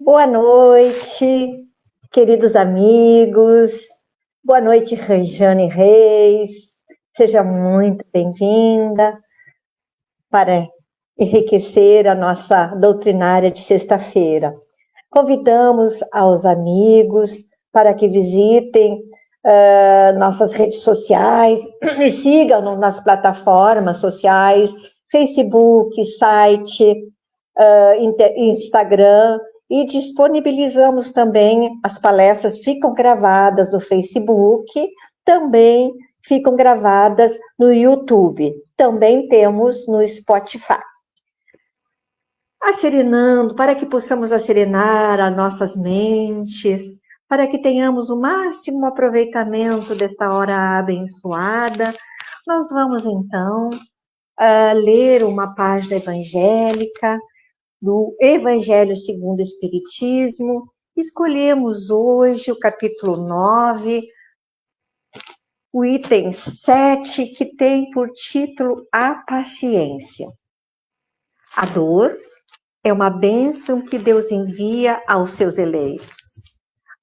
Boa noite, queridos amigos. Boa noite, Rejane Reis. Seja muito bem-vinda para enriquecer a nossa doutrinária de sexta-feira. Convidamos aos amigos para que visitem nossas redes sociais e sigam-nos nas plataformas sociais, Facebook, site, Instagram, e disponibilizamos também as palestras, ficam gravadas no Facebook, também ficam gravadas no YouTube, também temos no Spotify. Asserenando, para que possamos asserenar as nossas mentes, para que tenhamos o máximo aproveitamento desta hora abençoada, nós vamos então ler uma página evangélica, do Evangelho segundo o Espiritismo. Escolhemos hoje o capítulo 9, o item 7, que tem por título A Paciência. A dor é uma bênção que Deus envia aos seus eleitos.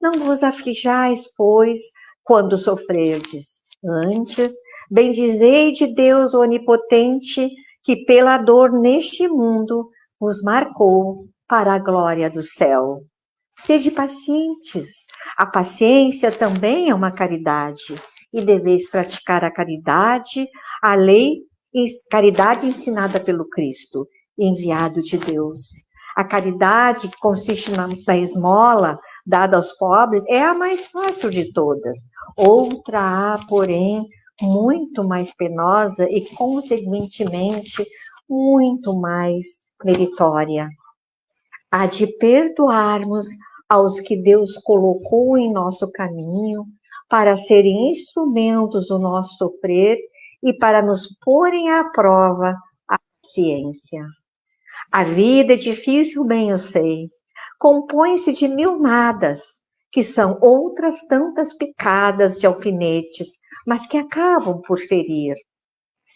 Não vos aflijais, pois, quando sofrerdes. Antes, bendizei de Deus o Onipotente, que pela dor neste mundo vos marcou para a glória do céu. Sede pacientes. A paciência também é uma caridade, e deveis praticar a caridade ensinada pelo Cristo, enviado de Deus. A caridade, que consiste na esmola dada aos pobres, é a mais fácil de todas. Outra há, porém, muito mais penosa e, consequentemente, muito mais meritória. A de perdoarmos aos que Deus colocou em nosso caminho para serem instrumentos do nosso sofrer e para nos porem à prova a paciência. A vida é difícil, bem eu sei. Compõe-se de mil nadas, que são outras tantas picadas de alfinetes, mas que acabam por ferir.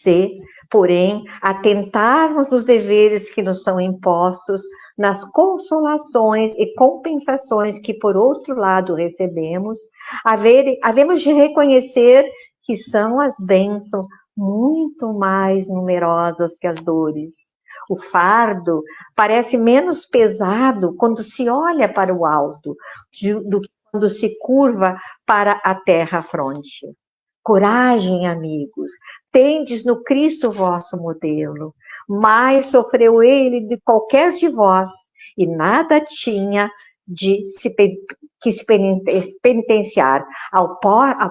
Se, porém, atentarmos nos deveres que nos são impostos, nas consolações e compensações que, por outro lado, recebemos, havemos de reconhecer que são as bênçãos muito mais numerosas que as dores. O fardo parece menos pesado quando se olha para o alto do que quando se curva para a terra-fronte. Coragem, amigos, tendes no Cristo vosso modelo. Mais sofreu ele de qualquer de vós, e nada tinha de que se penitenciar, ao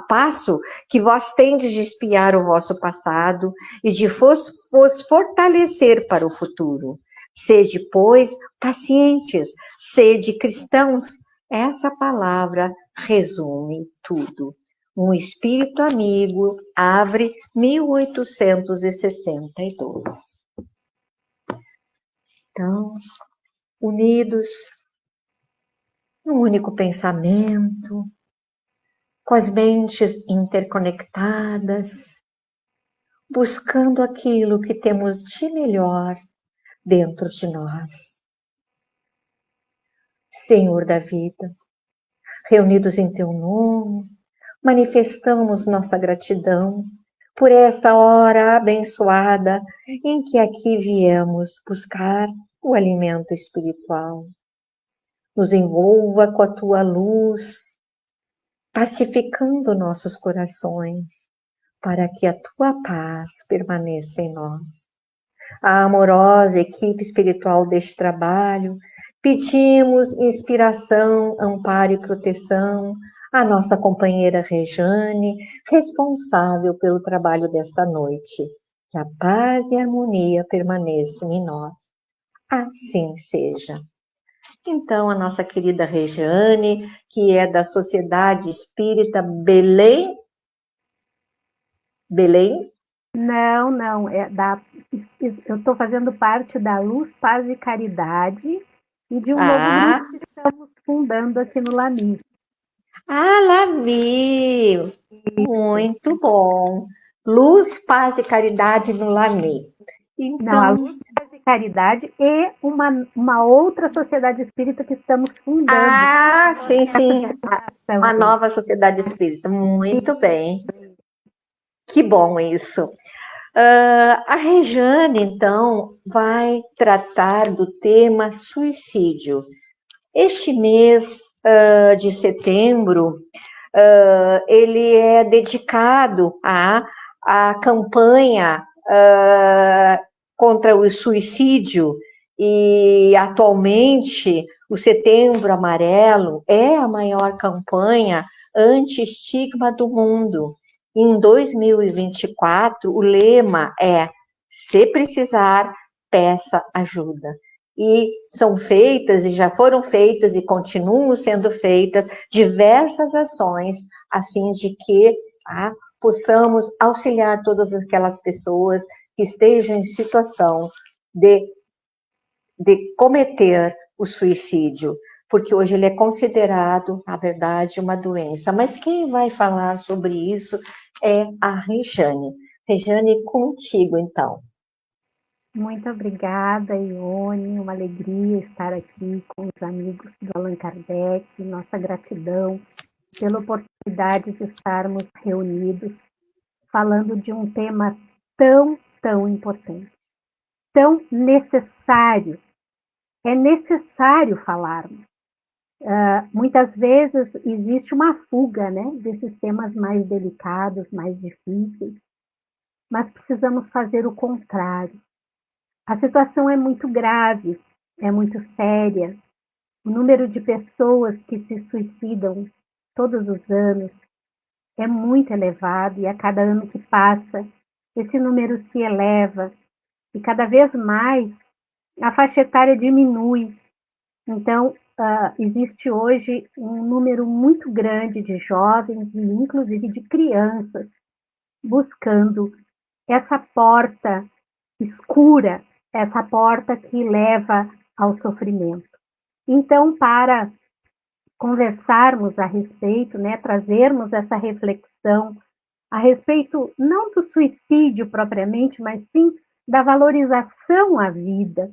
passo que vós tendes de espiar o vosso passado e de vos fortalecer para o futuro. Sede, pois, pacientes, sede cristãos. Essa palavra resume tudo. Um Espírito Amigo, Havre, 1862. Então, unidos num único pensamento, com as mentes interconectadas, buscando aquilo que temos de melhor dentro de nós. Senhor da vida, reunidos em teu nome, manifestamos nossa gratidão por esta hora abençoada em que aqui viemos buscar o alimento espiritual. Nos envolva com a tua luz, pacificando nossos corações, para que a tua paz permaneça em nós. A amorosa equipe espiritual deste trabalho, pedimos inspiração, amparo e proteção à nossa companheira Rejane, responsável pelo trabalho desta noite. Que a paz e a harmonia permaneçam em nós. Assim seja. Então, a nossa querida Rejane, que é da Sociedade Espírita Belém. Belém? Não, eu estou fazendo parte da Luz, Paz e Caridade e de um novo grupo que estamos fundando aqui no Lami. Lami! Muito bom! Luz, Paz e Caridade no Lami. Então... Não, a Luz, Paz e Caridade e uma outra sociedade espírita que estamos fundando. Ah, sim, sim. Uma nova sociedade espírita. Muito bem. Que bom isso. A Rejane, então, vai tratar do tema suicídio. Este mês de setembro, ele é dedicado à campanha contra o suicídio, e atualmente o Setembro Amarelo é a maior campanha anti-estigma do mundo. Em 2024, o lema é: se precisar, peça ajuda. E são feitas, e já foram feitas, e continuam sendo feitas, diversas ações, a fim de que possamos auxiliar todas aquelas pessoas que estejam em situação de cometer o suicídio, porque hoje ele é considerado, na verdade, uma doença. Mas quem vai falar sobre isso é a Rejane. Rejane, contigo, então. Muito obrigada, Ione. Uma alegria estar aqui com os amigos do Allan Kardec. Nossa gratidão pela oportunidade de estarmos reunidos falando de um tema tão, tão importante, tão necessário. É necessário falarmos. Muitas vezes existe uma fuga, né, desses temas mais delicados, mais difíceis, mas precisamos fazer o contrário. A situação é muito grave, é muito séria. O número de pessoas que se suicidam todos os anos é muito elevado, e a cada ano que passa, esse número se eleva, e cada vez mais a faixa etária diminui. Então, existe hoje um número muito grande de jovens e inclusive de crianças buscando essa porta escura, essa porta que leva ao sofrimento. Então, para conversarmos a respeito, né, trazermos essa reflexão a respeito não do suicídio propriamente, mas sim da valorização à vida,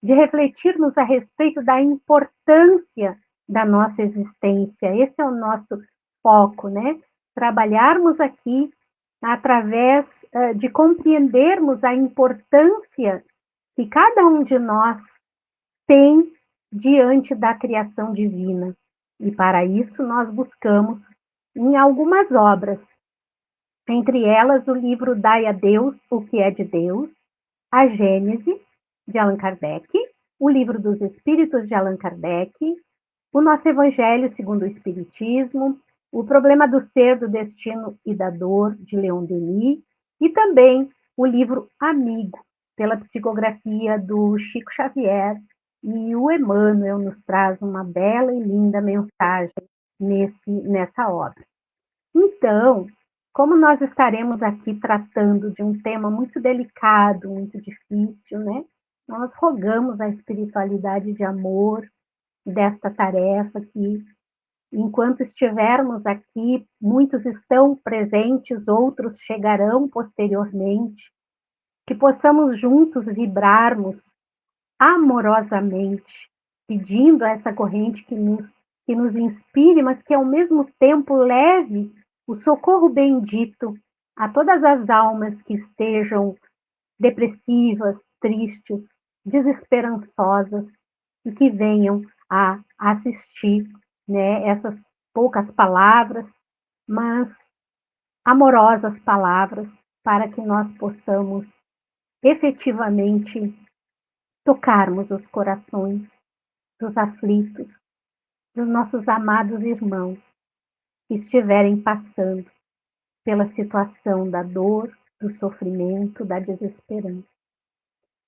de refletirmos a respeito da importância da nossa existência. Esse é o nosso foco, né? Trabalharmos aqui através de compreendermos a importância que cada um de nós tem diante da criação divina. E para isso nós buscamos em algumas obras, entre elas o livro Dai a Deus o que é de Deus, a Gênese, de Allan Kardec, o livro dos Espíritos de Allan Kardec, o Nosso Evangelho segundo o Espiritismo, o Problema do Ser, do Destino e da Dor, de Leon Denis, e também o livro Amigo, pela psicografia do Chico Xavier, e o Emmanuel nos traz uma bela e linda mensagem nessa obra. Então, como nós estaremos aqui tratando de um tema muito delicado, muito difícil, né? Nós rogamos a espiritualidade de amor desta tarefa que, enquanto estivermos aqui, muitos estão presentes, outros chegarão posteriormente, que possamos juntos vibrarmos amorosamente, pedindo a essa corrente que nos inspire, mas que ao mesmo tempo leve o socorro bendito a todas as almas que estejam depressivas, tristes, desesperançosas, e que venham a assistir, né, essas poucas palavras, mas amorosas palavras, para que nós possamos efetivamente tocarmos os corações dos aflitos, dos nossos amados irmãos que estiverem passando pela situação da dor, do sofrimento, da desesperança.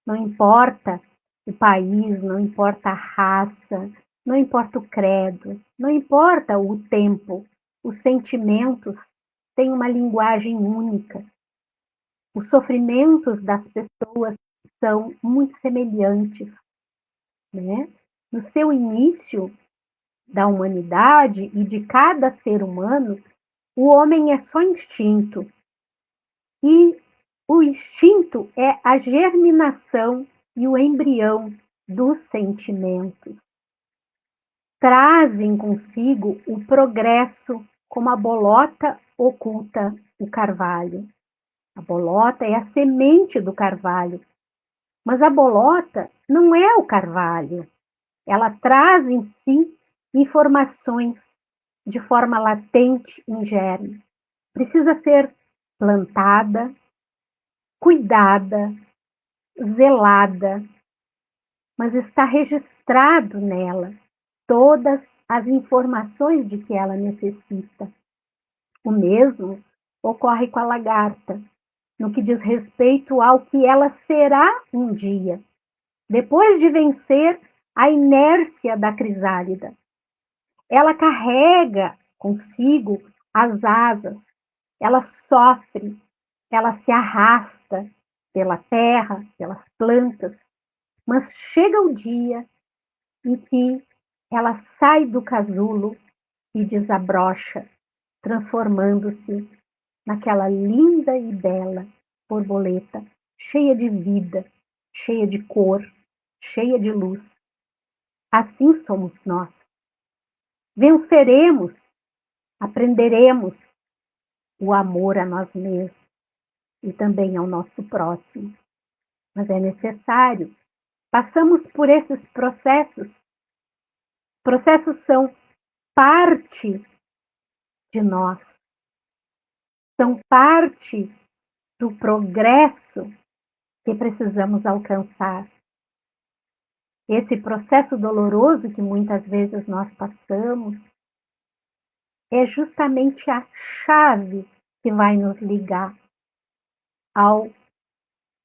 Não importa o país, não importa a raça, não importa o credo, não importa o tempo, os sentimentos têm uma linguagem única. Os sofrimentos das pessoas são muito semelhantes, né? No seu início da humanidade e de cada ser humano, o homem é só instinto. E o instinto é a germinação e o embrião dos sentimentos. Trazem consigo o progresso, como a bolota oculta o carvalho. A bolota é a semente do carvalho, mas a bolota não é o carvalho. Ela traz em si informações de forma latente em germe. Precisa ser plantada, cuidada, zelada, mas está registrado nela todas as informações de que ela necessita. O mesmo ocorre com a lagarta, no que diz respeito ao que ela será um dia, depois de vencer a inércia da crisálida. Ela carrega consigo as asas, ela sofre, ela se arrasta pela terra, pelas plantas, mas chega o dia em que ela sai do casulo e desabrocha, transformando-se naquela linda e bela borboleta, cheia de vida, cheia de cor, cheia de luz. Assim somos nós. Venceremos, aprenderemos o amor a nós mesmos e também ao nosso próximo. Mas é necessário. Passamos por esses processos. Processos são parte de nós. São parte do progresso que precisamos alcançar. Esse processo doloroso que muitas vezes nós passamos é justamente a chave que vai nos ligar ao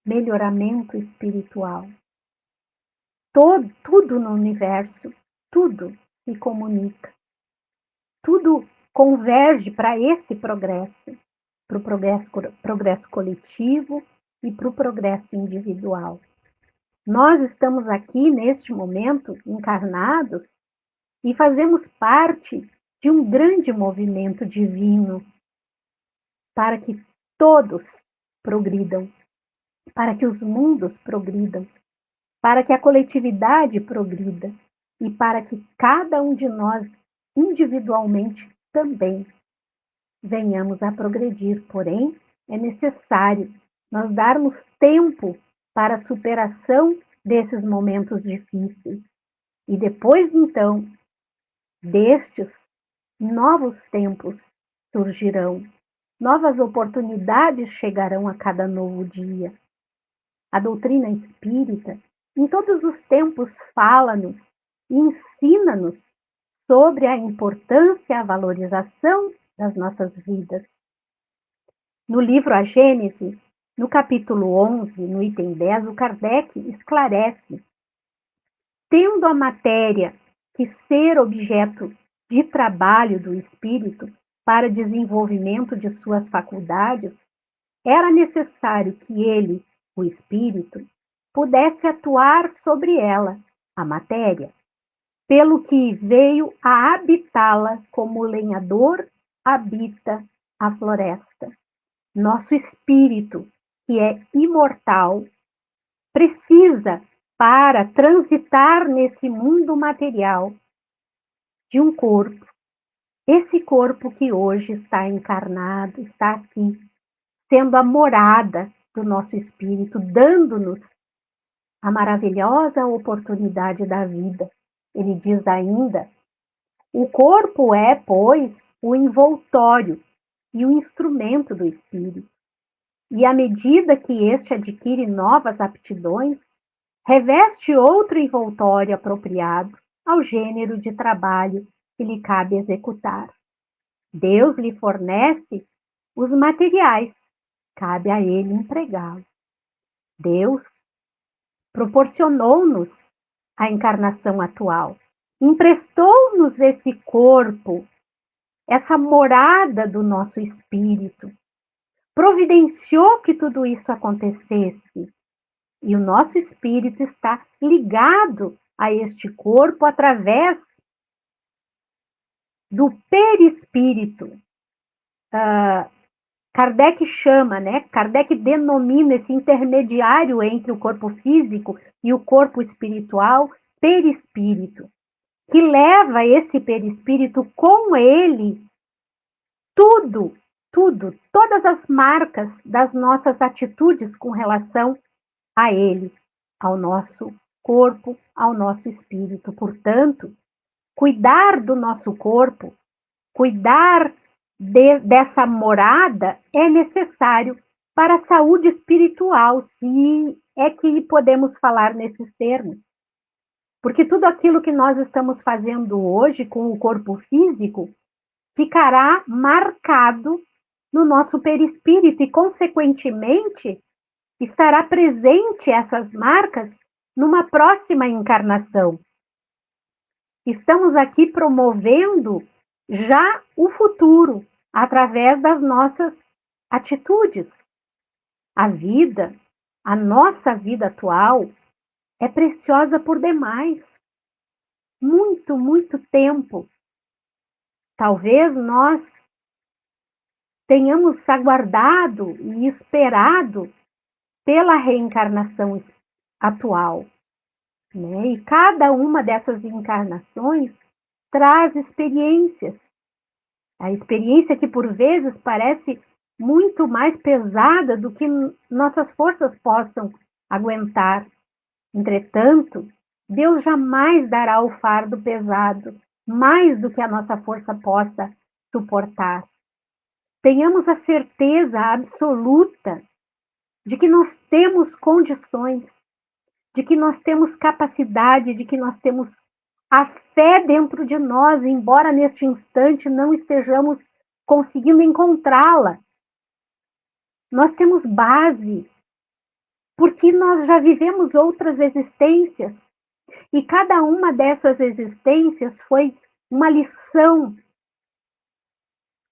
melhoramento espiritual. Tudo no universo, tudo se comunica. Tudo converge para esse progresso, para o progresso coletivo e para o progresso individual. Nós estamos aqui, neste momento, encarnados e fazemos parte de um grande movimento divino para que todos progridam, para que os mundos progridam, para que a coletividade progrida e para que cada um de nós individualmente também venhamos a progredir. Porém, é necessário nós darmos tempo para a superação desses momentos difíceis. E depois, então, destes, novos tempos surgirão, novas oportunidades chegarão a cada novo dia. A doutrina espírita, em todos os tempos, fala-nos e ensina-nos sobre a importância e a valorização das nossas vidas. No livro A Gênese, no capítulo 11, no item 10, o Kardec esclarece: tendo a matéria que ser objeto de trabalho do espírito para desenvolvimento de suas faculdades, era necessário que ele, o espírito, pudesse atuar sobre ela, a matéria, pelo que veio a habitá-la como o lenhador habita a floresta. Nosso espírito, que é imortal, precisa, para transitar nesse mundo material, de um corpo. Esse corpo que hoje está encarnado, está aqui, sendo a morada do nosso espírito, dando-nos a maravilhosa oportunidade da vida. Ele diz ainda: o corpo é, pois, o envoltório e o instrumento do espírito. E à medida que este adquire novas aptidões, reveste outro envoltório apropriado ao gênero de trabalho que lhe cabe executar. Deus lhe fornece os materiais, cabe a ele empregá-los. Deus proporcionou-nos a encarnação atual, emprestou-nos esse corpo, essa morada do nosso espírito, providenciou que tudo isso acontecesse. E o nosso espírito está ligado a este corpo através do perispírito, Kardec chama, né? Kardec denomina esse intermediário entre o corpo físico e o corpo espiritual, perispírito, que leva esse perispírito com ele tudo, todas as marcas das nossas atitudes com relação a ele, ao nosso corpo, ao nosso espírito. Portanto, cuidar do nosso corpo, cuidar dessa morada é necessário para a saúde espiritual, se é que podemos falar nesses termos. Porque tudo aquilo que nós estamos fazendo hoje com o corpo físico ficará marcado no nosso perispírito e, consequentemente, estará presente essas marcas numa próxima encarnação. Estamos aqui promovendo já o futuro através das nossas atitudes. A vida, a nossa vida atual, é preciosa por demais. Muito, muito tempo. Talvez nós tenhamos aguardado e esperado pela reencarnação atual, né? E cada uma dessas encarnações traz experiências. A experiência que por vezes parece muito mais pesada do que nossas forças possam aguentar. Entretanto, Deus jamais dará o fardo pesado, mais do que a nossa força possa suportar. Tenhamos a certeza absoluta de que nós temos condições, de que nós temos capacidade, de que nós temos a fé dentro de nós, embora neste instante não estejamos conseguindo encontrá-la. Nós temos base, porque nós já vivemos outras existências, e cada uma dessas existências foi uma lição.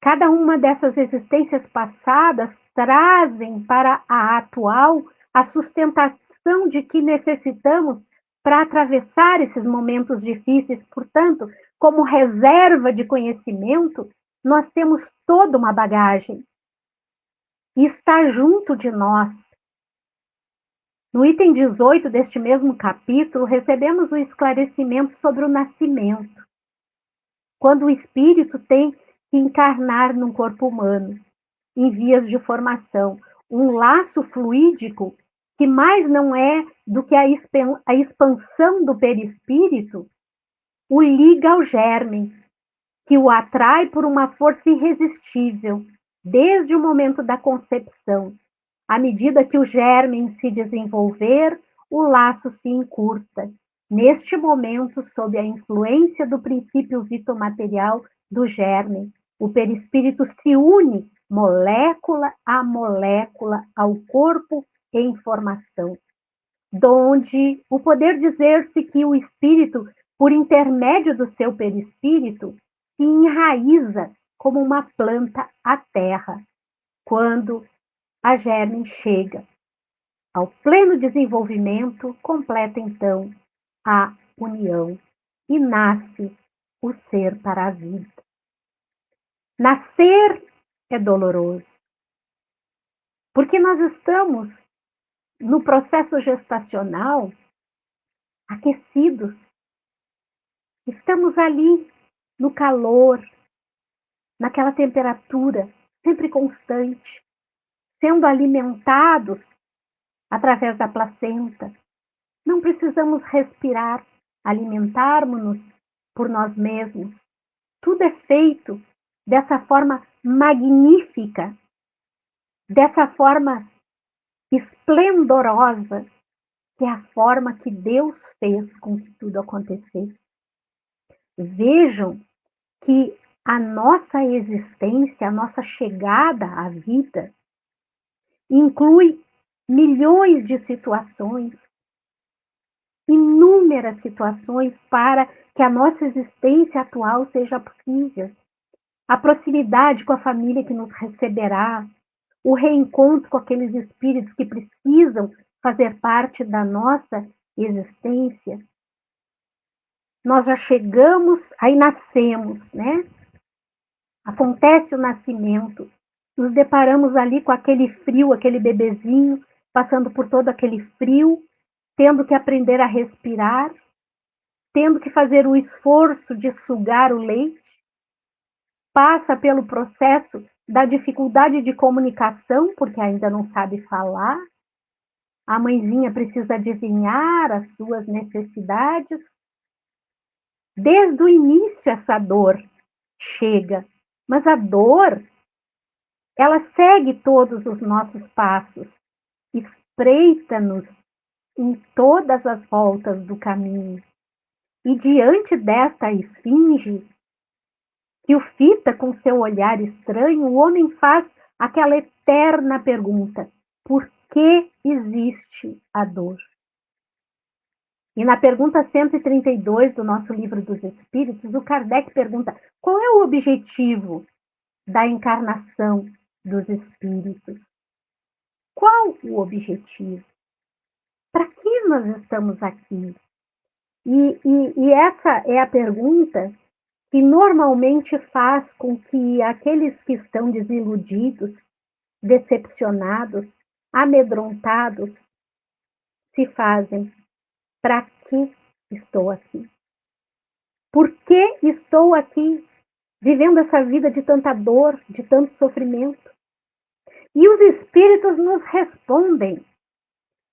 Cada uma dessas existências passadas trazem para a atual a sustentação de que necessitamos para atravessar esses momentos difíceis. Portanto, como reserva de conhecimento, nós temos toda uma bagagem. E está junto de nós. No item 18 deste mesmo capítulo, recebemos o esclarecimento sobre o nascimento. Quando o espírito tem que encarnar num corpo humano, em vias de formação, um laço fluídico que mais não é do que a expansão do perispírito, o liga ao germe, que o atrai por uma força irresistível, desde o momento da concepção. À medida que o germe se desenvolver, o laço se encurta. Neste momento, sob a influência do princípio vitomaterial do germe, o perispírito se une molécula a molécula ao corpo em formação, donde o poder dizer-se que o espírito, por intermédio do seu perispírito, se enraiza como uma planta à terra, quando a germe chega ao pleno desenvolvimento, completa então a união e nasce o ser para a vida. Nascer é doloroso, porque nós estamos no processo gestacional aquecidos, estamos ali no calor, naquela temperatura sempre constante, sendo alimentados através da placenta. Não precisamos respirar, alimentarmos-nos por nós mesmos. Tudo é feito dessa forma magnífica, dessa forma esplendorosa, que é a forma que Deus fez com que tudo acontecesse. Vejam que a nossa existência, a nossa chegada à vida, inclui milhões de situações, inúmeras situações para que a nossa existência atual seja possível. A proximidade com a família que nos receberá, o reencontro com aqueles espíritos que precisam fazer parte da nossa existência. Nós já chegamos, aí nascemos, né? Acontece o nascimento, nos deparamos ali com aquele frio, aquele bebezinho, passando por todo aquele frio, tendo que aprender a respirar, tendo que fazer o esforço de sugar o leite, passa pelo processo da dificuldade de comunicação, porque ainda não sabe falar, a mãezinha precisa adivinhar as suas necessidades. Desde o início essa dor chega, mas a dor, ela segue todos os nossos passos, espreita-nos em todas as voltas do caminho. E diante desta esfinge, que o fita com seu olhar estranho, o homem faz aquela eterna pergunta: por que existe a dor? E na pergunta 132 do nosso Livro dos Espíritos, o Kardec pergunta: qual é o objetivo da encarnação dos espíritos? Qual o objetivo? Para que nós estamos aqui? E essa é a pergunta que normalmente faz com que aqueles que estão desiludidos, decepcionados, amedrontados, se fazem: para que estou aqui? Por que estou aqui vivendo essa vida de tanta dor, de tanto sofrimento? E os espíritos nos respondem: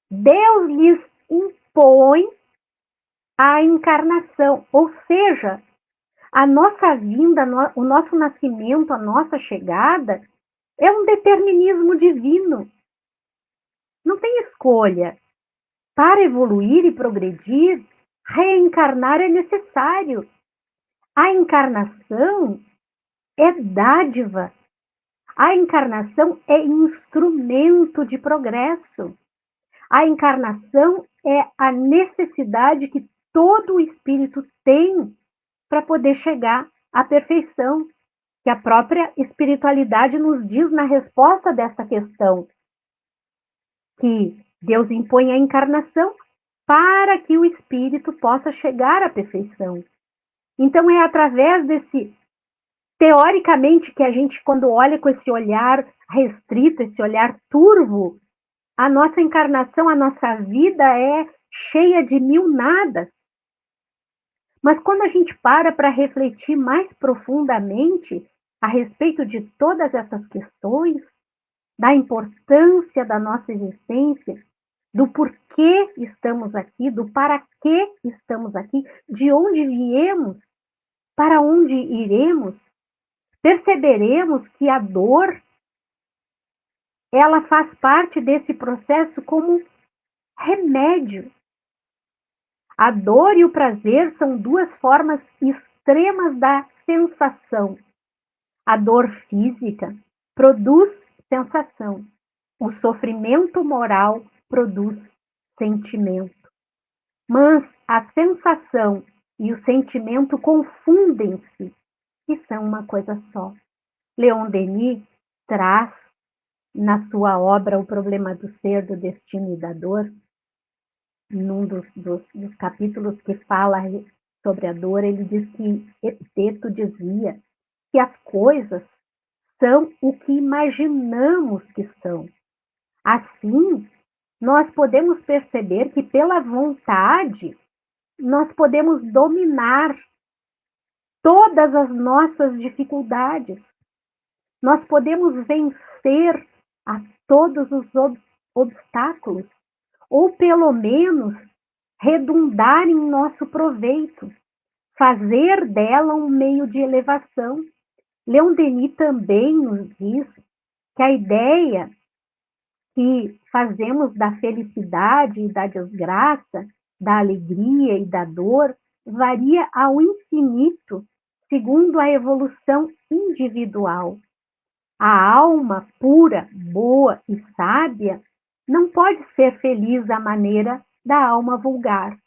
Deus lhes impõe a encarnação, ou seja, a nossa vinda, o nosso nascimento, a nossa chegada é um determinismo divino. Não tem escolha. Para evoluir e progredir, reencarnar é necessário. A encarnação é dádiva. A encarnação é instrumento de progresso. A encarnação é a necessidade que todo o espírito tem para poder chegar à perfeição, que a própria espiritualidade nos diz na resposta desta questão, que Deus impõe a encarnação para que o espírito possa chegar à perfeição. Então é através desse, teoricamente, que a gente, quando olha com esse olhar restrito, esse olhar turvo, a nossa encarnação, a nossa vida é cheia de mil nadas. Mas quando a gente para refletir mais profundamente a respeito de todas essas questões, da importância da nossa existência, do porquê estamos aqui, do para que estamos aqui, de onde viemos, para onde iremos, perceberemos que a dor, ela faz parte desse processo como remédio. A dor e o prazer são duas formas extremas da sensação. A dor física produz sensação. O sofrimento moral produz sentimento. Mas a sensação e o sentimento confundem-se e são uma coisa só. Leon Denis traz na sua obra O Problema do Ser, do Destino e da Dor, num dos capítulos que fala sobre a dor, ele diz que Epiteto dizia que as coisas são o que imaginamos que são. Assim, nós podemos perceber que pela vontade nós podemos dominar todas as nossas dificuldades. Nós podemos vencer a todos os obstáculos, ou pelo menos redundar em nosso proveito, fazer dela um meio de elevação. Leon Denis também nos diz que a ideia que fazemos da felicidade e da desgraça, da alegria e da dor, varia ao infinito, segundo a evolução individual. A alma pura, boa e sábia não pode ser feliz à maneira da alma vulgar.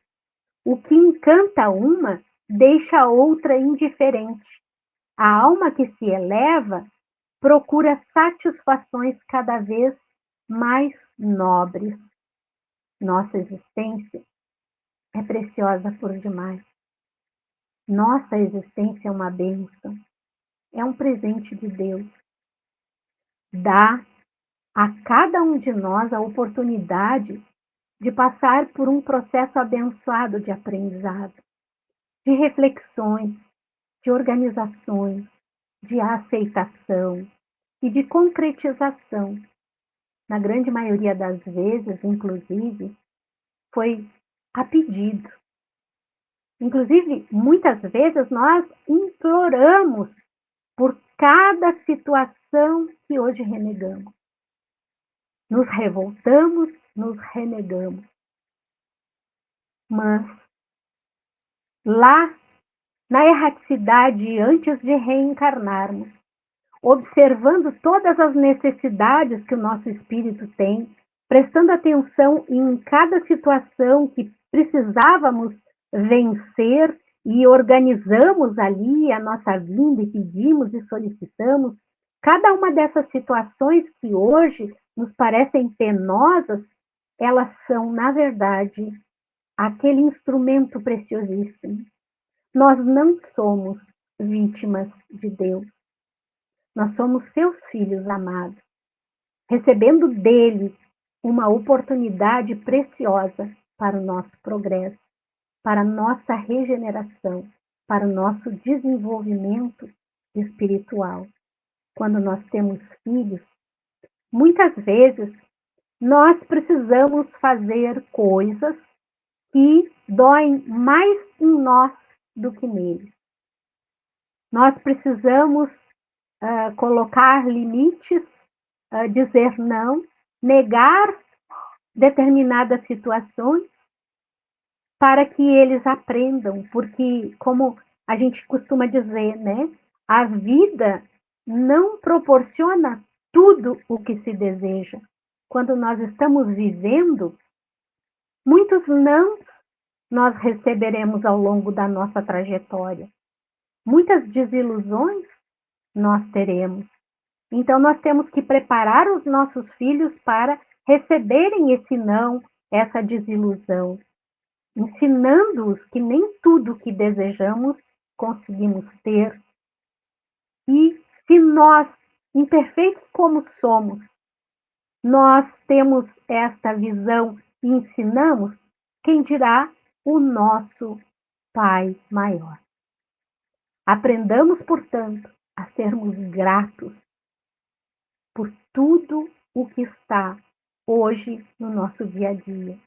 O que encanta uma, deixa a outra indiferente. A alma que se eleva procura satisfações cada vez mais nobres. Nossa existência é preciosa por demais. Nossa existência é uma bênção, é um presente de Deus. dá a cada um de nós a oportunidade de passar por um processo abençoado de aprendizado, de reflexões, de organizações, de aceitação e de concretização. Na grande maioria das vezes, inclusive, foi a pedido. Inclusive, muitas vezes nós imploramos por cada situação que hoje renegamos. Nos revoltamos, nos renegamos. Mas lá, na erraticidade, antes de reencarnarmos, observando todas as necessidades que o nosso espírito tem, prestando atenção em cada situação que precisávamos vencer e organizamos ali a nossa vinda e pedimos e solicitamos, cada uma dessas situações que hoje nos parecem penosas, elas são, na verdade, aquele instrumento preciosíssimo. Nós não somos vítimas de Deus. Nós somos seus filhos amados, recebendo dele uma oportunidade preciosa para o nosso progresso, para a nossa regeneração, para o nosso desenvolvimento espiritual. Quando nós temos filhos, muitas vezes nós precisamos fazer coisas que doem mais em nós do que neles. Nós precisamos colocar limites, dizer não, negar determinadas situações para que eles aprendam, porque, como a gente costuma dizer, né, a vida não proporciona tudo o que se deseja. Quando nós estamos vivendo, muitos não nós receberemos ao longo da nossa trajetória. Muitas desilusões nós teremos. Então, nós temos que preparar os nossos filhos para receberem esse não, essa desilusão, ensinando-os que nem tudo que desejamos conseguimos ter. E se nós, imperfeitos como somos, nós temos esta visão e ensinamos, quem dirá o nosso Pai maior. Aprendamos, portanto, a sermos gratos por tudo o que está hoje no nosso dia a dia,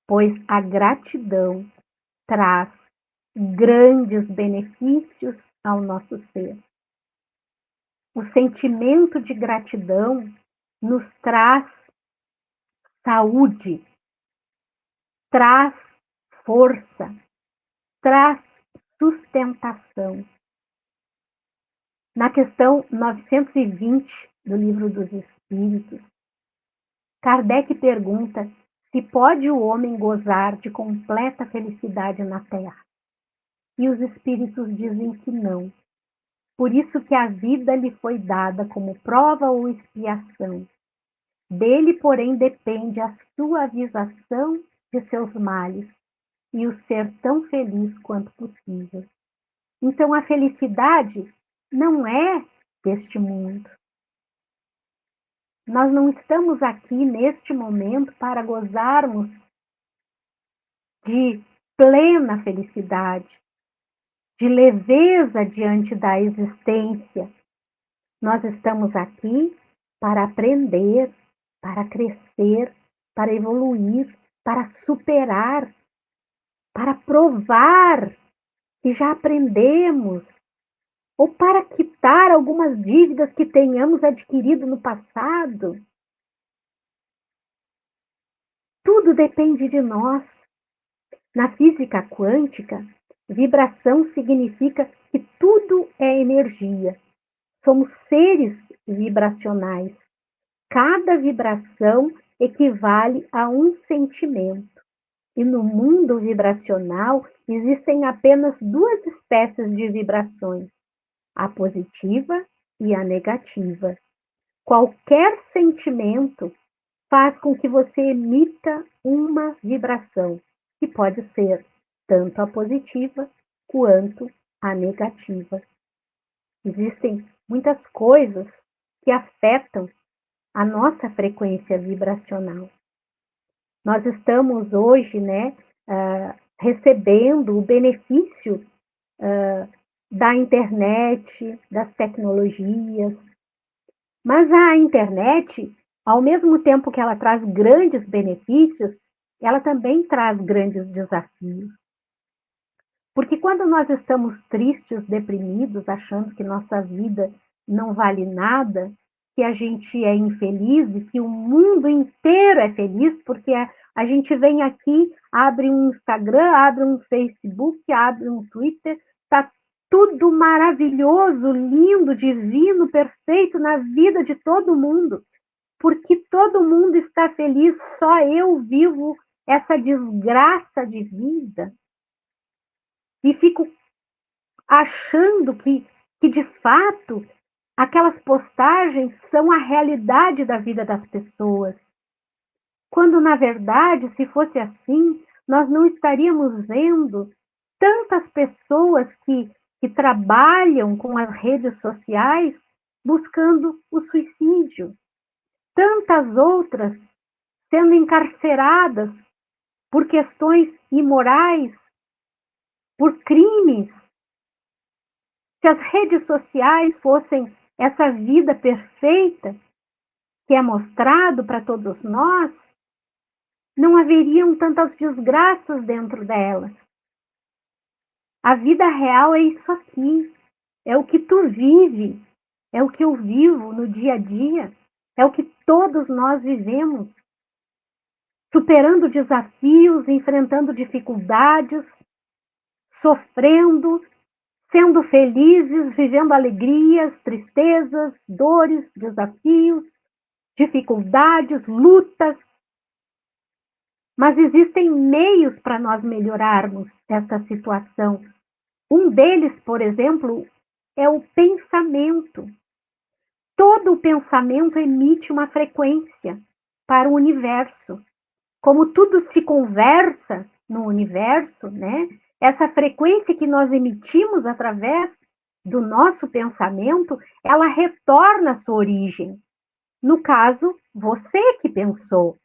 pois a gratidão traz grandes benefícios ao nosso ser. O sentimento de gratidão nos traz saúde, traz força, traz sustentação. Na questão 920 do Livro dos Espíritos, Kardec pergunta se pode o homem gozar de completa felicidade na Terra. E os Espíritos dizem que não. Por isso que a vida lhe foi dada como prova ou expiação. Dele, porém, depende a suavização de seus males e o ser tão feliz quanto possível. Então, a felicidade não é deste mundo. Nós não estamos aqui neste momento para gozarmos de plena felicidade, de leveza diante da existência. Nós estamos aqui para aprender, para crescer, para evoluir, para superar, para provar que já aprendemos, ou para quitar algumas dívidas que tenhamos adquirido no passado. Tudo depende de nós. Na física quântica, vibração significa que tudo é energia. Somos seres vibracionais. Cada vibração equivale a um sentimento. E no mundo vibracional existem apenas duas espécies de vibrações: a positiva e a negativa. Qualquer sentimento faz com que você emita uma vibração, que pode ser tanto a positiva quanto a negativa. Existem muitas coisas que afetam a nossa frequência vibracional. Nós estamos hoje, né, recebendo o benefício da internet, das tecnologias, mas a internet, ao mesmo tempo que ela traz grandes benefícios, ela também traz grandes desafios. Porque quando nós estamos tristes, deprimidos, achando que nossa vida não vale nada, que a gente é infeliz e que o mundo inteiro é feliz, porque a gente vem aqui, abre um Instagram, abre um Facebook, abre um Twitter, tá tudo maravilhoso, lindo, divino, perfeito na vida de todo mundo, porque todo mundo está feliz, só eu vivo essa desgraça de vida. E fico achando que de fato, aquelas postagens são a realidade da vida das pessoas. Quando, na verdade, se fosse assim, nós não estaríamos vendo tantas pessoas que trabalham com as redes sociais buscando o suicídio. Tantas outras sendo encarceradas por questões imorais, por crimes. Se as redes sociais fossem essa vida perfeita que é mostrado para todos nós, não haveriam tantas desgraças dentro delas. A vida real é isso aqui, é o que tu vive, é o que eu vivo no dia a dia, é o que todos nós vivemos, superando desafios, enfrentando dificuldades, sofrendo, sendo felizes, vivendo alegrias, tristezas, dores, desafios, dificuldades, lutas. Mas existem meios para nós melhorarmos esta situação. Um deles, por exemplo, é o pensamento. Todo o pensamento emite uma frequência para o universo. Como tudo se conversa no universo, né? Essa frequência que nós emitimos através do nosso pensamento, ela retorna à sua origem. No caso, você que pensou.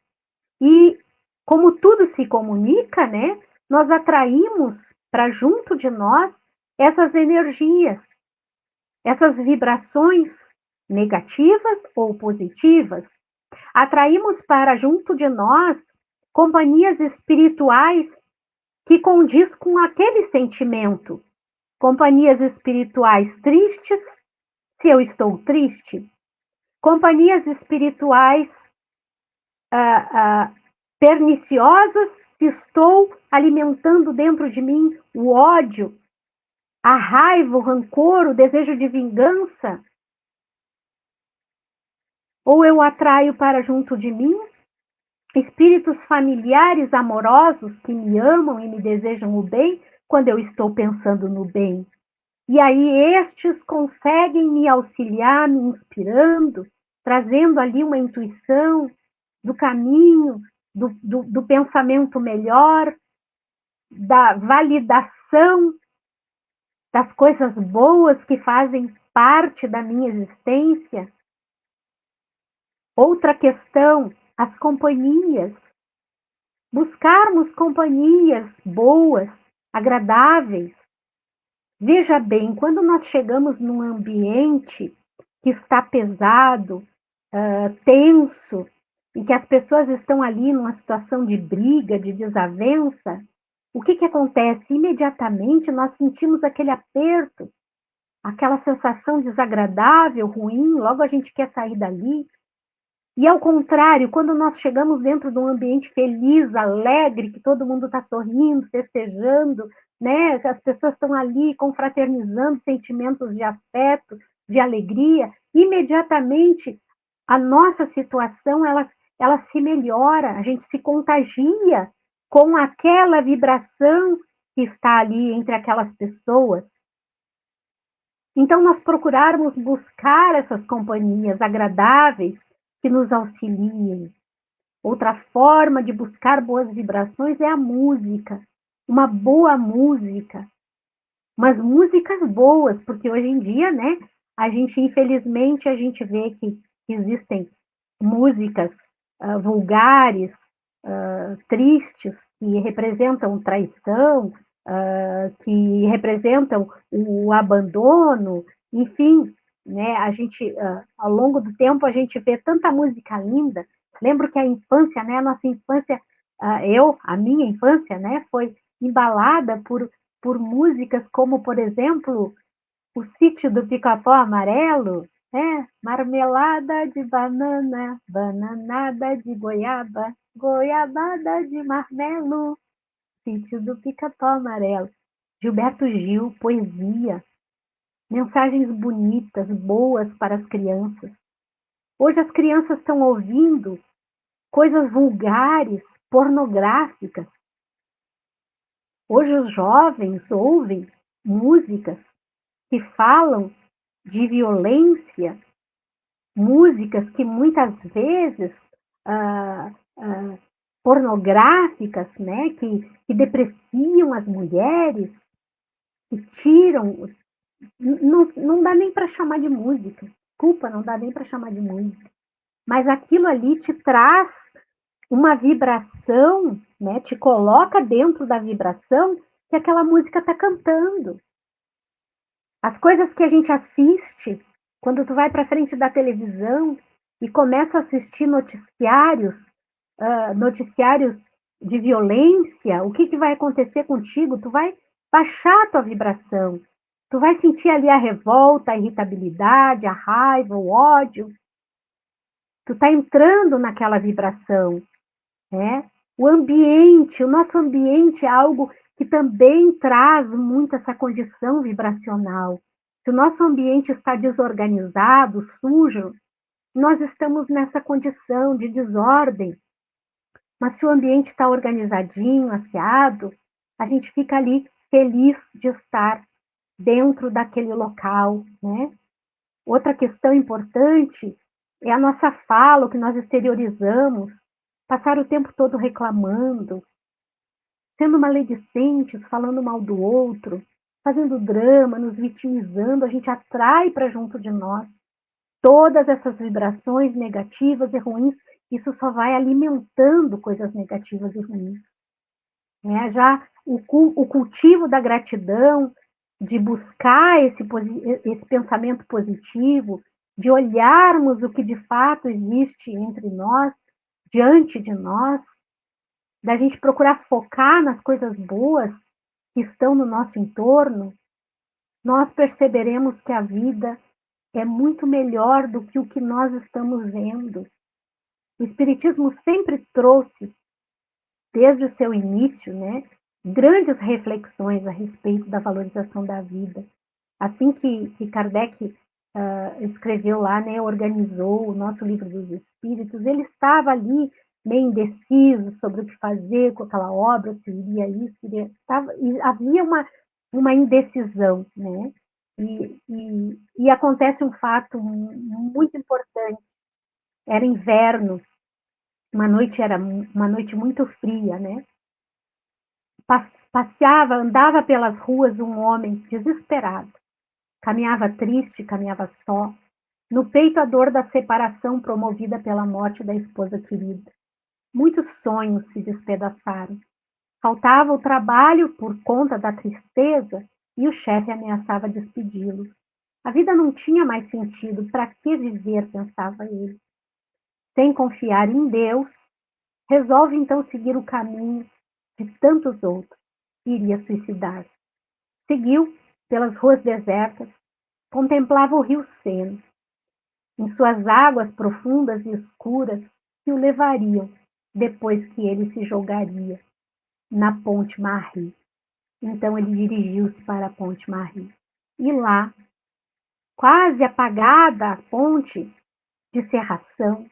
E como tudo se comunica, né? Nós atraímos para junto de nós essas energias, essas vibrações negativas ou positivas. Atraímos para junto de nós companhias espirituais que condiz com aquele sentimento. Companhias espirituais tristes, se eu estou triste. Companhias espirituais perniciosas, se estou alimentando dentro de mim o ódio, a raiva, o rancor, o desejo de vingança. Ou eu atraio para junto de mim espíritos familiares amorosos que me amam e me desejam o bem quando eu estou pensando no bem. E aí estes conseguem me auxiliar, me inspirando, trazendo ali uma intuição do caminho, do pensamento melhor, da validação das coisas boas que fazem parte da minha existência. Outra questão, as companhias. Buscarmos companhias boas, agradáveis. Veja bem, quando nós chegamos num ambiente que está pesado, tenso, e que as pessoas estão ali numa situação de briga, de desavença, o que acontece? Imediatamente nós sentimos aquele aperto, aquela sensação desagradável, ruim, logo a gente quer sair dali. E ao contrário, quando nós chegamos dentro de um ambiente feliz, alegre, que todo mundo está sorrindo, festejando, né? As pessoas estão ali confraternizando sentimentos de afeto, de alegria, imediatamente a nossa situação ela se melhora, a gente se contagia com aquela vibração que está ali entre aquelas pessoas. Então, nós procurarmos buscar essas companhias agradáveis que nos auxiliem. Outra forma de buscar boas vibrações é a música. Uma boa música. Mas músicas boas, porque hoje em dia, né, Infelizmente, a gente vê que existem músicas vulgares, tristes, que representam traição, que representam o abandono, enfim, né? Ao longo do tempo, a gente vê tanta música linda. Lembro que a infância, né? A nossa infância, a minha infância, né? Foi embalada por músicas como, por exemplo, o Sítio do Pica-Pau Amarelo, né? Marmelada de banana, bananada de goiaba, goiabada de marmelo, Sítio do Pica-Pau Amarelo. Gilberto Gil, poesia, mensagens bonitas, boas para as crianças. Hoje as crianças estão ouvindo coisas vulgares, pornográficas. Hoje os jovens ouvem músicas que falam de violência, músicas que muitas vezes ah, ah, pornográficas, né, que depreciam as mulheres, que tiram, não dá nem para chamar de música, desculpa, não dá nem para chamar de música, mas aquilo ali te traz uma vibração, né, te coloca dentro da vibração que aquela música está cantando. As coisas que a gente assiste, quando tu vai para frente da televisão e começa a assistir noticiários de violência, o que vai acontecer contigo? Tu vai baixar a tua vibração. Tu vai sentir ali a revolta, a irritabilidade, a raiva, o ódio. Tu está entrando naquela vibração, né? O nosso ambiente é algo que também traz muito essa condição vibracional. Se o nosso ambiente está desorganizado, sujo, nós estamos nessa condição de desordem. Mas se o ambiente está organizadinho, asseado, a gente fica ali feliz de estar dentro daquele local, né? Outra questão importante é a nossa fala, o que nós exteriorizamos, passar o tempo todo reclamando, sendo maledicentes, falando mal do outro, fazendo drama, nos vitimizando, a gente atrai para junto de nós todas essas vibrações negativas e ruins, isso só vai alimentando coisas negativas e ruins. Já o cultivo da gratidão, de buscar esse pensamento positivo, de olharmos o que de fato existe entre nós, diante de nós, da gente procurar focar nas coisas boas que estão no nosso entorno, nós perceberemos que a vida é muito melhor do que o que nós estamos vendo. O Espiritismo sempre trouxe, desde o seu início, né, grandes reflexões a respeito da valorização da vida. Assim que Kardec escreveu lá, né, organizou o nosso Livro dos Espíritos, ele estava ali meio indeciso sobre o que fazer com aquela obra, se iria isso, e havia uma indecisão, né? E acontece um fato muito importante. Era inverno, era uma noite muito fria, né? Andava pelas ruas um homem desesperado. Caminhava triste, caminhava só. No peito a dor da separação promovida pela morte da esposa querida. Muitos sonhos se despedaçaram. Faltava o trabalho por conta da tristeza e o chefe ameaçava despedi-lo. A vida não tinha mais sentido. Para que viver, pensava ele. Sem confiar em Deus, resolve então seguir o caminho de tantos outros. Iria suicidar-se. Seguiu pelas ruas desertas, contemplava o rio Sena, em suas águas profundas e escuras que o levariam depois que ele se jogaria na Ponte Marie. Então ele dirigiu-se para a Ponte Marie. E lá, quase apagada a ponte de serração,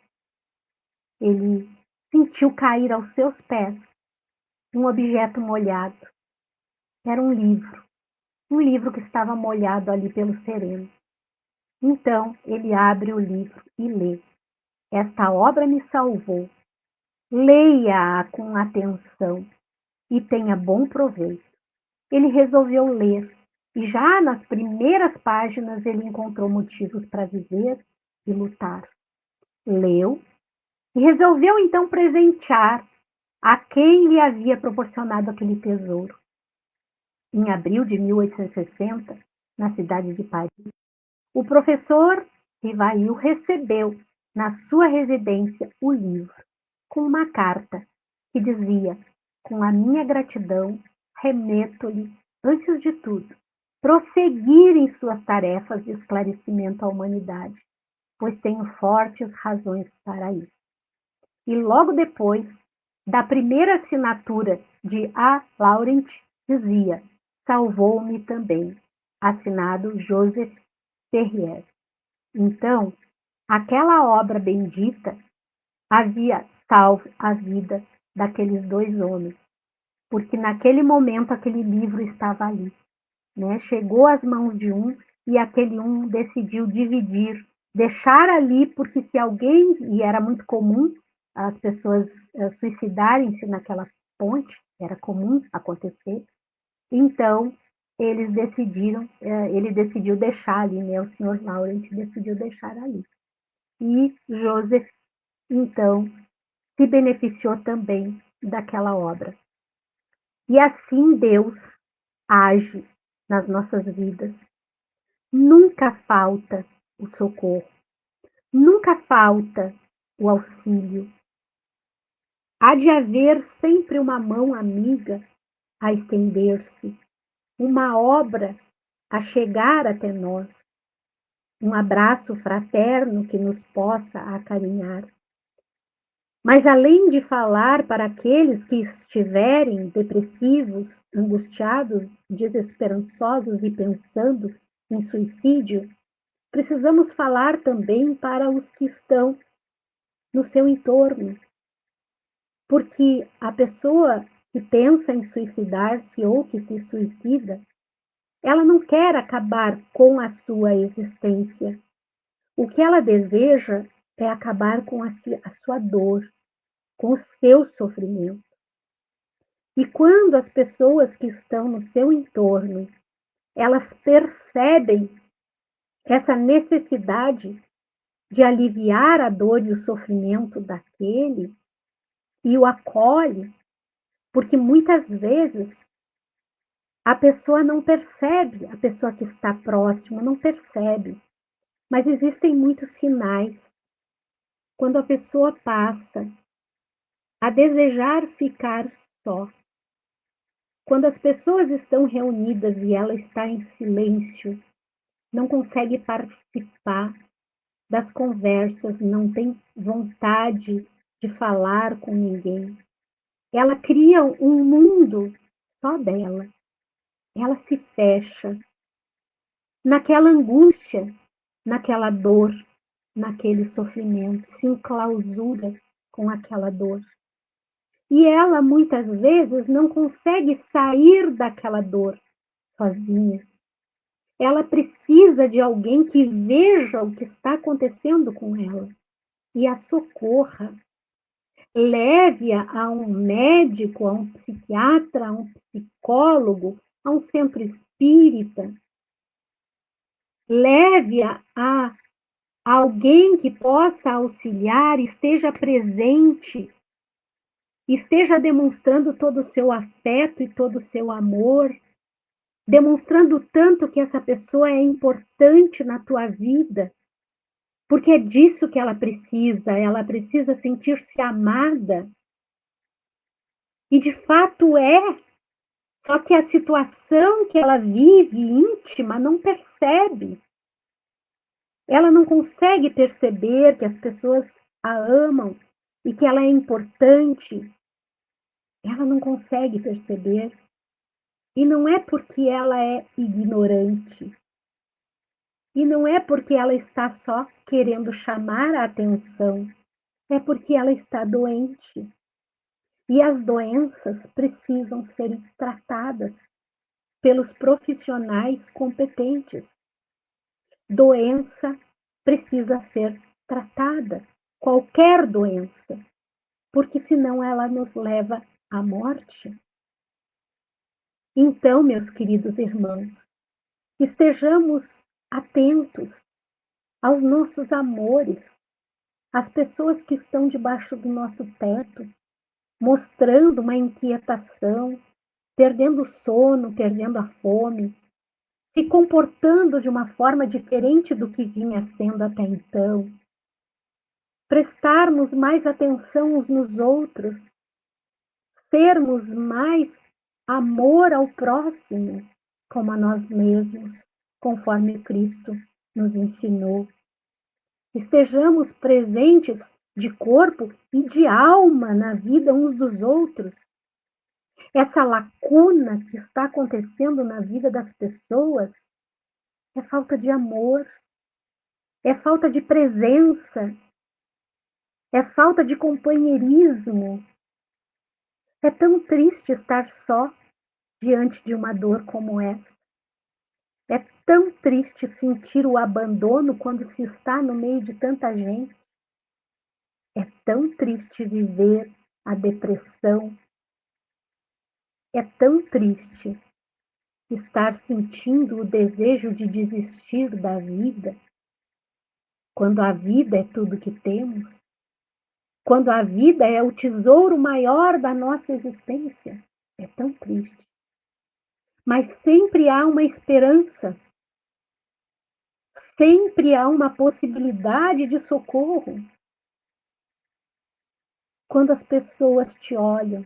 ele sentiu cair aos seus pés um objeto molhado. Era um livro que estava molhado ali pelo sereno. Então ele abre o livro e lê. Esta obra me salvou. Leia-a com atenção e tenha bom proveito. Ele resolveu ler E já nas primeiras páginas ele encontrou motivos para viver e lutar. Leu e resolveu então presentear a quem lhe havia proporcionado aquele tesouro. Em abril de 1860, na cidade de Paris, o professor Rivail recebeu na sua residência o livro, com uma carta que dizia: com a minha gratidão, remeto-lhe, antes de tudo, prosseguir em suas tarefas de esclarecimento à humanidade, pois tenho fortes razões para isso. E logo depois, da primeira assinatura de A. Laurent, dizia: salvou-me também, assinado Joseph Ferrier. Então, aquela obra bendita havia salvo a vida daqueles dois homens, porque naquele momento aquele livro estava ali, né? Chegou às mãos de um e aquele um decidiu dividir, deixar ali, porque se alguém, e era muito comum as pessoas suicidarem-se naquela ponte, era comum acontecer, então ele decidiu deixar ali, né? O senhor Laurent decidiu deixar ali. E Joseph, então, se beneficiou também daquela obra. E assim Deus age nas nossas vidas. Nunca falta o socorro, nunca falta o auxílio. Há de haver sempre uma mão amiga a estender-se, uma obra a chegar até nós, um abraço fraterno que nos possa acarinhar. Mas além de falar para aqueles que estiverem depressivos, angustiados, desesperançosos e pensando em suicídio, precisamos falar também para os que estão no seu entorno, porque a pessoa que pensa em suicidar-se ou que se suicida, ela não quer acabar com a sua existência. O que ela deseja é acabar com a sua dor, com o seu sofrimento. E quando as pessoas que estão no seu entorno, elas percebem essa necessidade de aliviar a dor e o sofrimento daquele e o acolhe, porque muitas vezes a pessoa não percebe, a pessoa que está próxima não percebe, mas existem muitos sinais. Quando a pessoa passa a desejar ficar só, quando as pessoas estão reunidas e ela está em silêncio, não consegue participar das conversas, não tem vontade de falar com ninguém. Ela cria um mundo só dela. Ela se fecha naquela angústia, naquela dor, naquele sofrimento, se enclausura com aquela dor. E ela muitas vezes não consegue sair daquela dor sozinha. Ela precisa de alguém que veja o que está acontecendo com ela e a socorra. Leve-a a um médico, a um psiquiatra, a um psicólogo, a um centro espírita. Leve-a a alguém que possa auxiliar, esteja presente, esteja demonstrando todo o seu afeto e todo o seu amor, demonstrando tanto que essa pessoa é importante na tua vida, porque é disso que ela precisa sentir-se amada. E de fato é, só que a situação que ela vive íntima não percebe. Ela não consegue perceber que as pessoas a amam e que ela é importante. Ela não consegue perceber. E não é porque ela é ignorante. E não é porque ela está só querendo chamar a atenção. É porque ela está doente. E as doenças precisam ser tratadas pelos profissionais competentes. Doença precisa ser tratada, qualquer doença, porque senão ela nos leva à morte. Então, meus queridos irmãos, Estejamos atentos aos nossos amores, às pessoas que estão debaixo do nosso teto, mostrando uma inquietação, perdendo o sono, perdendo a fome, se comportando de uma forma diferente do que vinha sendo até então. Prestarmos mais atenção uns nos outros, termos mais amor ao próximo, como a nós mesmos, conforme Cristo nos ensinou. Estejamos presentes de corpo e de alma na vida uns dos outros. Essa lacuna que está acontecendo na vida das pessoas é falta de amor, é falta de presença, é falta de companheirismo. É tão triste estar só diante de uma dor como essa. É tão triste sentir o abandono quando se está no meio de tanta gente. É tão triste viver a depressão. É tão triste estar sentindo o desejo de desistir da vida, quando a vida é tudo que temos, quando a vida é o tesouro maior da nossa existência. É tão triste. Mas sempre há uma esperança, sempre há uma possibilidade de socorro. Quando as pessoas te olham,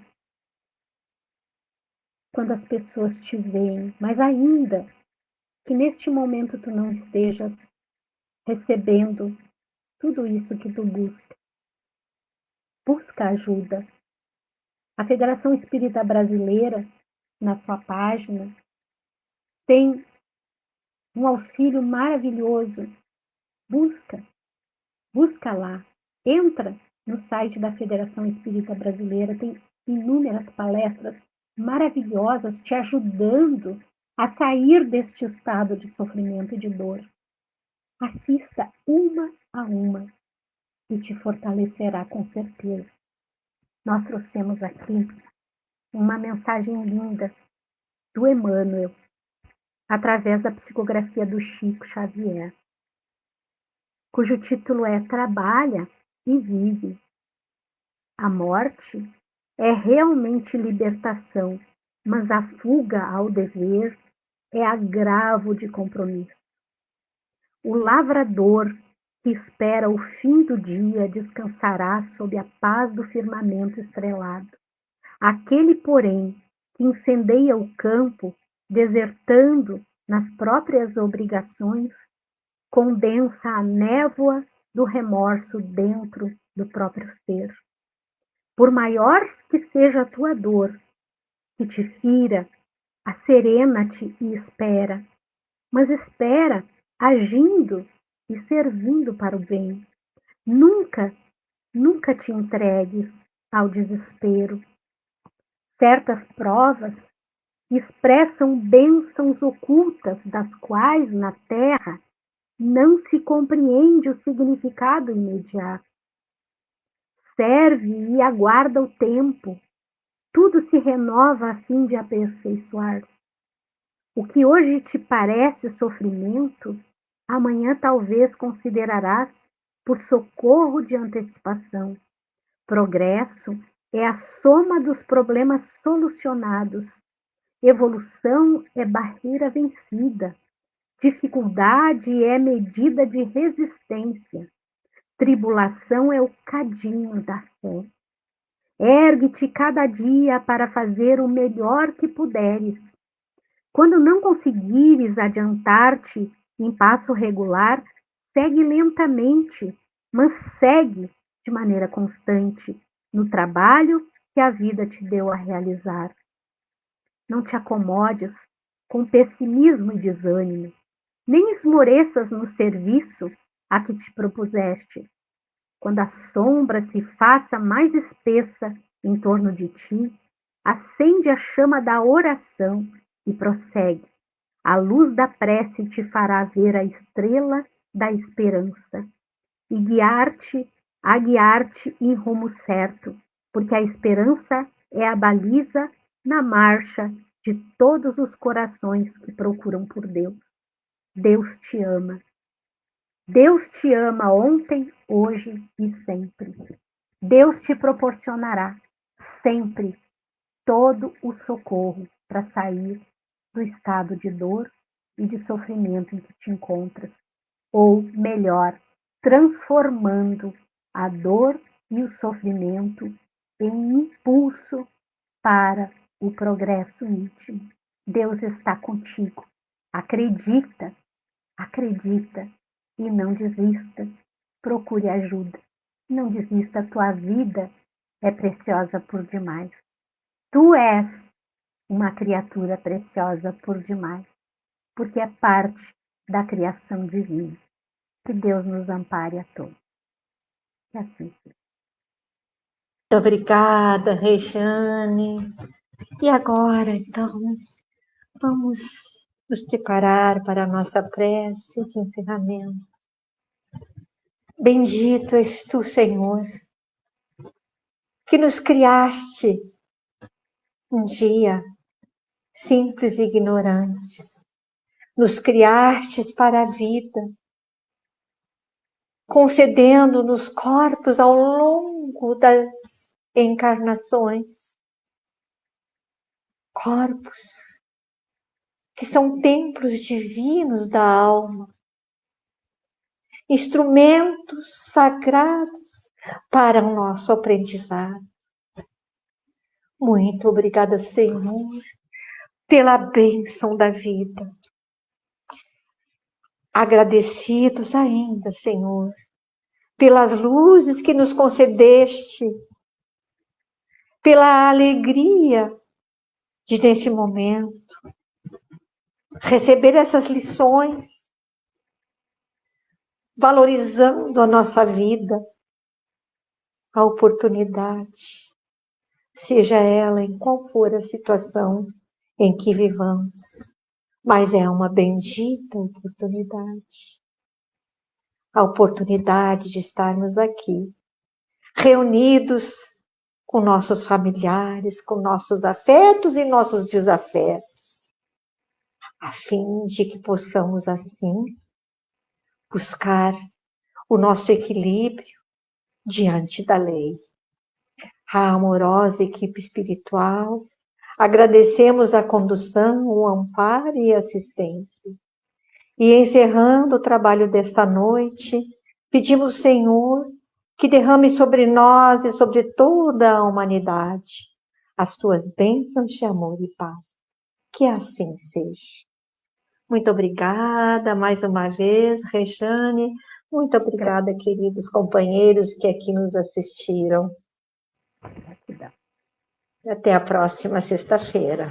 quando as pessoas te veem, mas ainda que neste momento tu não estejas recebendo tudo isso que tu busca, busca ajuda. A Federação Espírita Brasileira, na sua página, tem um auxílio maravilhoso. Busca lá. Entra no site da Federação Espírita Brasileira, tem inúmeras palestras maravilhosas te ajudando a sair deste estado de sofrimento e de dor. Assista uma a uma e te fortalecerá com certeza. Nós trouxemos aqui uma mensagem linda do Emmanuel, através da psicografia do Chico Xavier, cujo título é Trabalha e Vive. A morte é realmente libertação, mas a fuga ao dever é agravo de compromisso. O lavrador que espera o fim do dia descansará sob a paz do firmamento estrelado. Aquele, porém, que incendeia o campo, desertando nas próprias obrigações, condensa a névoa do remorso dentro do próprio ser. Por maior que seja a tua dor, que te fira, acerena-te e espera, mas espera agindo e servindo para o bem. Nunca, nunca te entregues ao desespero. Certas provas expressam bênçãos ocultas das quais na terra não se compreende o significado imediato. Serve e aguarda o tempo. Tudo se renova a fim de aperfeiçoar-se. O que hoje te parece sofrimento, amanhã talvez considerarás por socorro de antecipação. Progresso é a soma dos problemas solucionados. Evolução é barreira vencida. Dificuldade é medida de resistência. Tribulação é o cadinho da fé. Ergue-te cada dia para fazer o melhor que puderes. Quando não conseguires adiantar-te em passo regular, segue lentamente, mas segue de maneira constante no trabalho que a vida te deu a realizar. Não te acomodes com pessimismo e desânimo, nem esmoreças no serviço a que te propuseste. Quando a sombra se faça mais espessa em torno de ti, acende a chama da oração e prossegue. A luz da prece te fará ver a estrela da esperança e guiar-te em rumo certo, porque a esperança é a baliza na marcha de todos os corações que procuram por Deus. Deus te ama. Deus te ama ontem, hoje e sempre. Deus te proporcionará sempre todo o socorro para sair do estado de dor e de sofrimento em que te encontras, ou melhor, transformando a dor e o sofrimento em impulso para o progresso íntimo. Deus está contigo. Acredita, acredita e não desista. Procure ajuda. Não desista, tua vida é preciosa por demais. Tu és uma criatura preciosa por demais, porque é parte da criação divina. Que Deus nos ampare a todos. Que assim seja. Muito obrigada, Rejane. E agora, então, vamos nos preparar para a nossa prece de encerramento. Bendito és tu, Senhor, que nos criaste um dia simples e ignorantes. Nos criastes para a vida, concedendo-nos corpos ao longo das encarnações. Corpos que são templos divinos da alma, instrumentos sagrados para o nosso aprendizado. Muito obrigada, Senhor, pela bênção da vida. Agradecidos ainda, Senhor, pelas luzes que nos concedeste, pela alegria de, neste momento, receber essas lições, valorizando a nossa vida, a oportunidade, seja ela em qual for a situação em que vivamos, mas é uma bendita oportunidade. A oportunidade de estarmos aqui, reunidos com nossos familiares, com nossos afetos e nossos desafetos, a fim de que possamos, assim, buscar o nosso equilíbrio diante da lei. A amorosa equipe espiritual, agradecemos a condução, o amparo e a assistência. E encerrando o trabalho desta noite, pedimos, Senhor, que derrame sobre nós e sobre toda a humanidade as tuas bênçãos de amor e paz. Que assim seja. Muito obrigada mais uma vez, Rejane. Muito obrigada, queridos companheiros que aqui nos assistiram. Gratidão. Até a próxima sexta-feira.